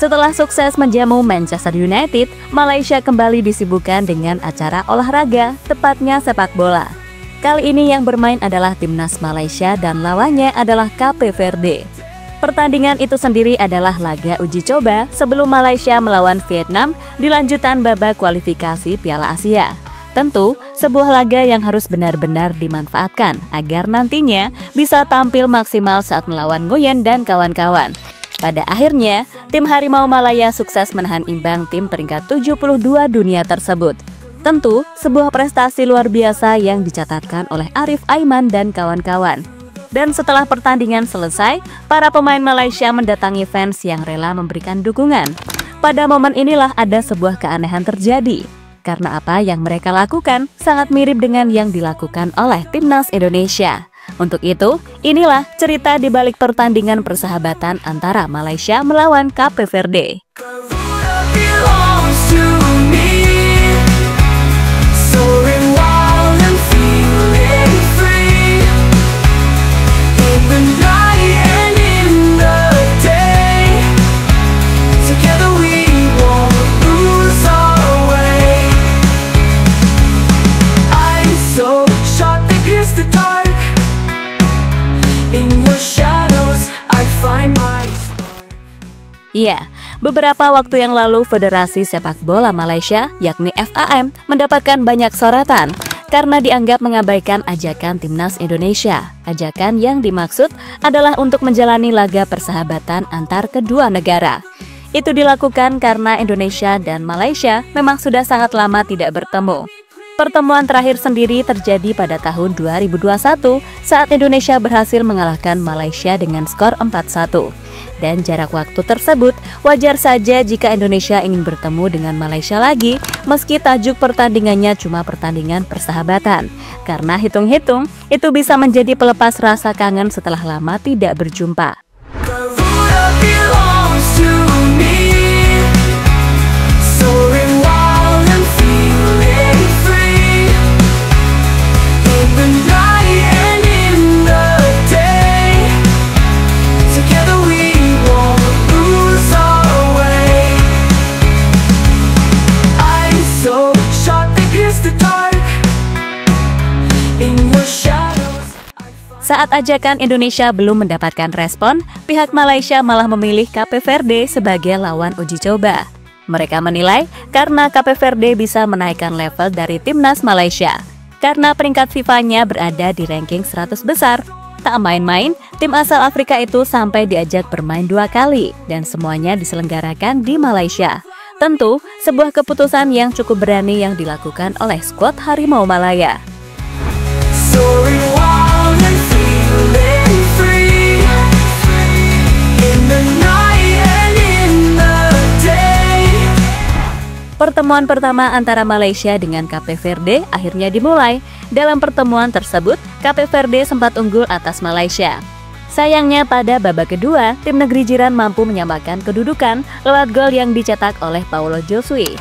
Setelah sukses menjamu Manchester United, Malaysia kembali disibukkan dengan acara olahraga, tepatnya sepak bola. Kali ini yang bermain adalah timnas Malaysia dan lawannya adalah Cape Verde. Pertandingan itu sendiri adalah laga uji coba sebelum Malaysia melawan Vietnam di lanjutan babak kualifikasi Piala Asia. Tentu, sebuah laga yang harus benar-benar dimanfaatkan agar nantinya bisa tampil maksimal saat melawan Nguyen dan kawan-kawan. Pada akhirnya, tim Harimau Malaya sukses menahan imbang tim peringkat 72 dunia tersebut. Tentu, sebuah prestasi luar biasa yang dicatatkan oleh Arif Aiman dan kawan-kawan. Dan setelah pertandingan selesai, para pemain Malaysia mendatangi fans yang rela memberikan dukungan. Pada momen inilah ada sebuah keanehan terjadi. Karena apa yang mereka lakukan sangat mirip dengan yang dilakukan oleh timnas Indonesia. Untuk itu, inilah cerita di balik pertandingan persahabatan antara Malaysia melawan Cape Verde. Ya, beberapa waktu yang lalu Federasi Sepak Bola Malaysia, yakni FAM, mendapatkan banyak sorotan karena dianggap mengabaikan ajakan timnas Indonesia. Ajakan yang dimaksud adalah untuk menjalani laga persahabatan antar kedua negara. Itu dilakukan karena Indonesia dan Malaysia memang sudah sangat lama tidak bertemu. Pertemuan terakhir sendiri terjadi pada tahun 2021 saat Indonesia berhasil mengalahkan Malaysia dengan skor 4-1. Dan jarak waktu tersebut wajar saja jika Indonesia ingin bertemu dengan Malaysia lagi meski tajuk pertandingannya cuma pertandingan persahabatan. Karena hitung-hitung itu bisa menjadi pelepas rasa kangen setelah lama tidak berjumpa. Saat ajakan Indonesia belum mendapatkan respon, pihak Malaysia malah memilih Cape Verde sebagai lawan uji coba. Mereka menilai karena Cape Verde bisa menaikkan level dari timnas Malaysia. Karena peringkat FIFA-nya berada di ranking 100 besar. Tak main-main, tim asal Afrika itu sampai diajak bermain 2 kali dan semuanya diselenggarakan di Malaysia. Tentu, sebuah keputusan yang cukup berani yang dilakukan oleh skuad Harimau Malaya. Pertemuan pertama antara Malaysia dengan Cape Verde akhirnya dimulai. Dalam pertemuan tersebut, Cape Verde sempat unggul atas Malaysia. Sayangnya pada babak kedua, tim negeri jiran mampu menyamakan kedudukan lewat gol yang dicetak oleh Paulo Josue.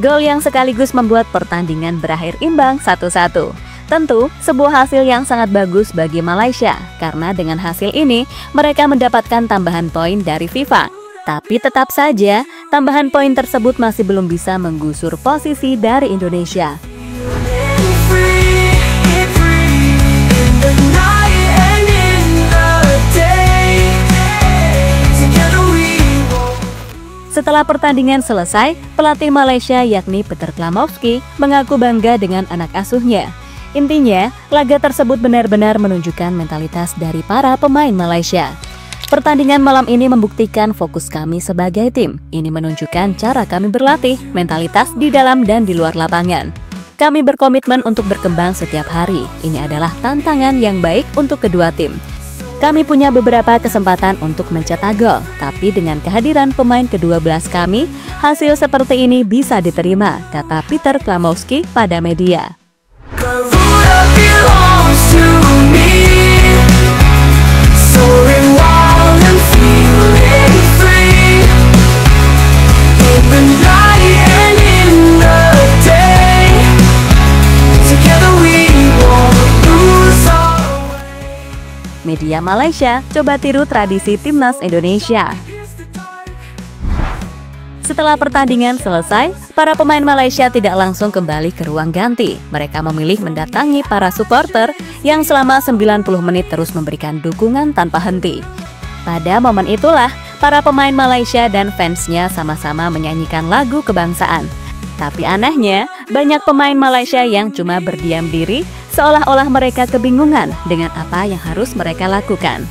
Gol yang sekaligus membuat pertandingan berakhir imbang 1-1. Tentu, sebuah hasil yang sangat bagus bagi Malaysia, karena dengan hasil ini, mereka mendapatkan tambahan poin dari FIFA. Tapi tetap saja, tambahan poin tersebut masih belum bisa menggusur posisi dari Indonesia. Setelah pertandingan selesai, pelatih Malaysia yakni Peter Klamowski mengaku bangga dengan anak asuhnya. Intinya, laga tersebut benar-benar menunjukkan mentalitas dari para pemain Malaysia. Pertandingan malam ini membuktikan fokus kami sebagai tim. Ini menunjukkan cara kami berlatih, mentalitas di dalam dan di luar lapangan. Kami berkomitmen untuk berkembang setiap hari. Ini adalah tantangan yang baik untuk kedua tim. Kami punya beberapa kesempatan untuk mencetak gol, tapi dengan kehadiran pemain ke-12 kami, hasil seperti ini bisa diterima, kata Peter Klamowski pada media. Media Malaysia coba tiru tradisi timnas Indonesia. Setelah pertandingan selesai, para pemain Malaysia tidak langsung kembali ke ruang ganti. Mereka memilih mendatangi para supporter yang selama 90 menit terus memberikan dukungan tanpa henti. Pada momen itulah, para pemain Malaysia dan fansnya sama-sama menyanyikan lagu kebangsaan. Tapi anehnya, banyak pemain Malaysia yang cuma berdiam diri, seolah-olah mereka kebingungan dengan apa yang harus mereka lakukan.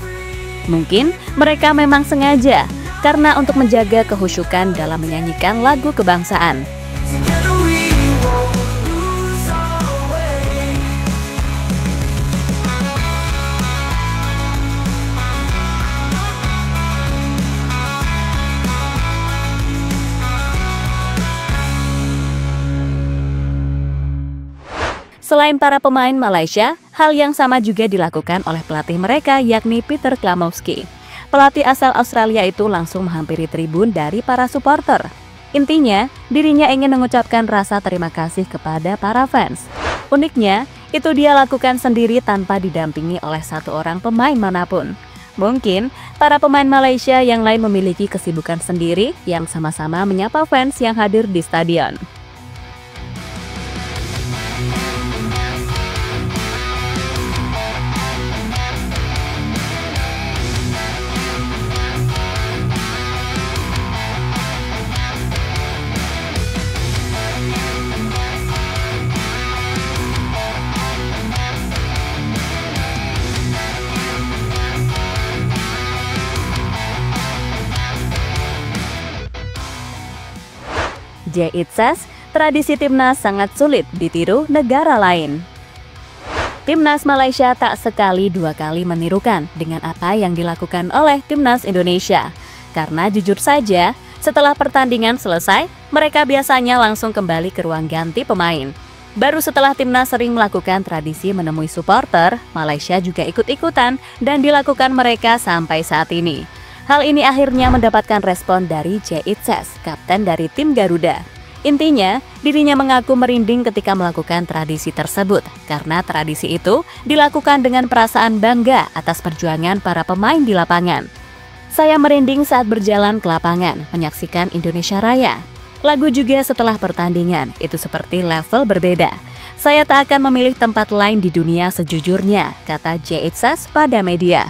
Mungkin mereka memang sengaja, karena untuk menjaga kehusyukan dalam menyanyikan lagu kebangsaan. Selain para pemain Malaysia, hal yang sama juga dilakukan oleh pelatih mereka yakni Peter Klamowski. Pelatih asal Australia itu langsung menghampiri tribun dari para supporter. Intinya, dirinya ingin mengucapkan rasa terima kasih kepada para fans. Uniknya, itu dia lakukan sendiri tanpa didampingi oleh satu orang pemain manapun. Mungkin, para pemain Malaysia yang lain memiliki kesibukan sendiri yang sama-sama menyapa fans yang hadir di stadion. It says, tradisi timnas sangat sulit ditiru negara lain. Timnas Malaysia tak sekali dua kali menirukan dengan apa yang dilakukan oleh timnas Indonesia. Karena jujur saja, setelah pertandingan selesai, mereka biasanya langsung kembali ke ruang ganti pemain. Baru setelah timnas sering melakukan tradisi menemui supporter, Malaysia juga ikut-ikutan dan dilakukan mereka sampai saat ini. Hal ini akhirnya mendapatkan respon dari It says, kapten dari tim Garuda. Intinya, dirinya mengaku merinding ketika melakukan tradisi tersebut, karena tradisi itu dilakukan dengan perasaan bangga atas perjuangan para pemain di lapangan. Saya merinding saat berjalan ke lapangan, menyaksikan Indonesia Raya. Lagu juga setelah pertandingan, itu seperti level berbeda. Saya tak akan memilih tempat lain di dunia sejujurnya, kata It says pada media.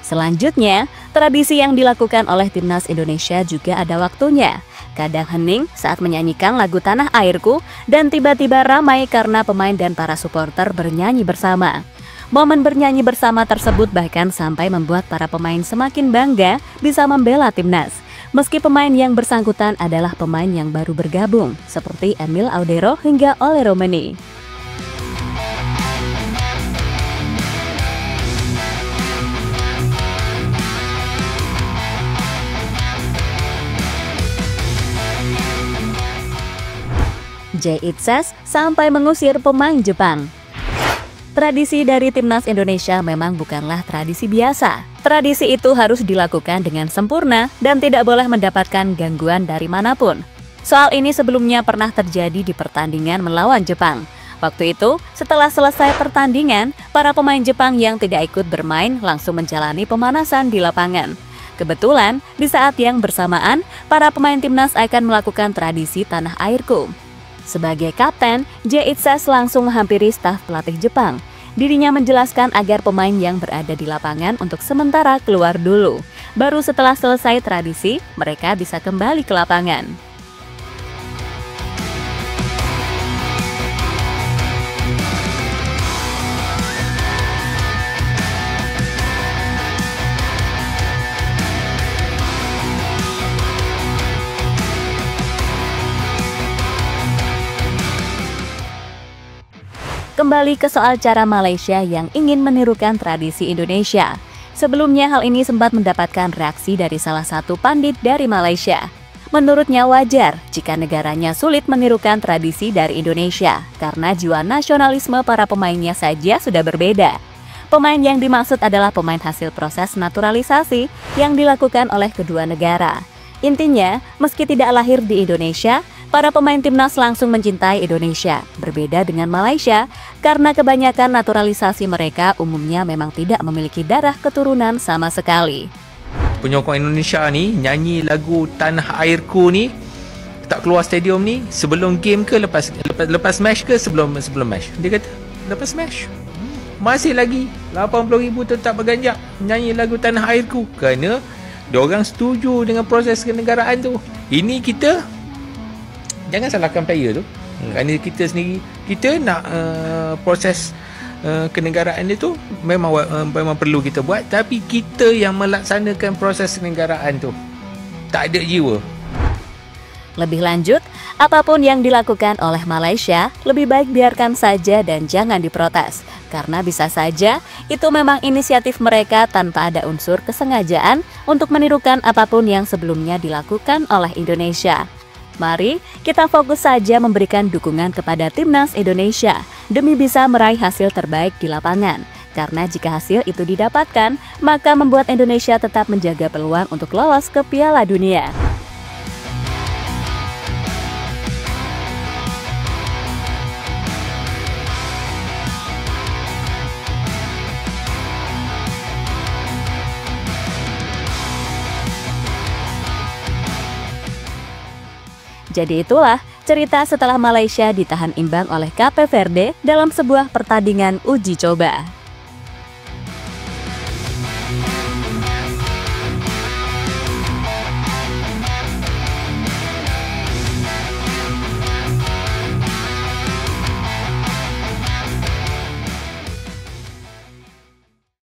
Selanjutnya, tradisi yang dilakukan oleh timnas Indonesia juga ada waktunya. Kadang hening saat menyanyikan lagu Tanah Airku dan tiba-tiba ramai karena pemain dan para supporter bernyanyi bersama. Momen bernyanyi bersama tersebut bahkan sampai membuat para pemain semakin bangga bisa membela timnas. Meski pemain yang bersangkutan adalah pemain yang baru bergabung, seperti Emil Audero hingga Ole Romeni. It says sampai mengusir pemain Jepang. Tradisi dari timnas Indonesia memang bukanlah tradisi biasa. Tradisi itu harus dilakukan dengan sempurna dan tidak boleh mendapatkan gangguan dari manapun. Soal ini sebelumnya pernah terjadi di pertandingan melawan Jepang. Waktu itu, setelah selesai pertandingan, para pemain Jepang yang tidak ikut bermain langsung menjalani pemanasan di lapangan. Kebetulan, di saat yang bersamaan, para pemain timnas akan melakukan tradisi Tanah Airku. Sebagai kapten, It says langsung menghampiri staf pelatih Jepang. Dirinya menjelaskan agar pemain yang berada di lapangan untuk sementara keluar dulu. Baru setelah selesai tradisi, mereka bisa kembali ke lapangan. Kembali ke soal cara Malaysia yang ingin menirukan tradisi Indonesia. Sebelumnya hal ini sempat mendapatkan reaksi dari salah satu pandit dari Malaysia. Menurutnya wajar jika negaranya sulit menirukan tradisi dari Indonesia, karena jiwa nasionalisme para pemainnya saja sudah berbeda. Pemain yang dimaksud adalah pemain hasil proses naturalisasi yang dilakukan oleh kedua negara. Intinya, meski tidak lahir di Indonesia, para pemain timnas langsung mencintai Indonesia, berbeda dengan Malaysia, karena kebanyakan naturalisasi mereka umumnya memang tidak memiliki darah keturunan sama sekali. penyokong Indonesia ni nyanyi lagu Tanah Airku ni tak keluar stadium ni sebelum game ke lepas match ke sebelum match. Dia kata lepas match masih lagi 80,000 tetap berganjak nyanyi lagu Tanah Airku kerana diorang setuju dengan proses kenegaraan tu. Ini kita jangan salahkan player tu. Kerana kita sendiri kita nak proses kenegaraan dia tu memang perlu kita buat, tapi kita yang melaksanakan proses kenegaraan tu tak ada jiwa. Lebih lanjut, apapun yang dilakukan oleh Malaysia, lebih baik biarkan saja dan jangan diprotes. Karena bisa saja itu memang inisiatif mereka tanpa ada unsur kesengajaan untuk menirukan apapun yang sebelumnya dilakukan oleh Indonesia. Mari kita fokus saja memberikan dukungan kepada Timnas Indonesia demi bisa meraih hasil terbaik di lapangan. Karena jika hasil itu didapatkan, maka membuat Indonesia tetap menjaga peluang untuk lolos ke Piala Dunia. Jadi itulah cerita setelah Malaysia ditahan imbang oleh Cape Verde dalam sebuah pertandingan uji coba.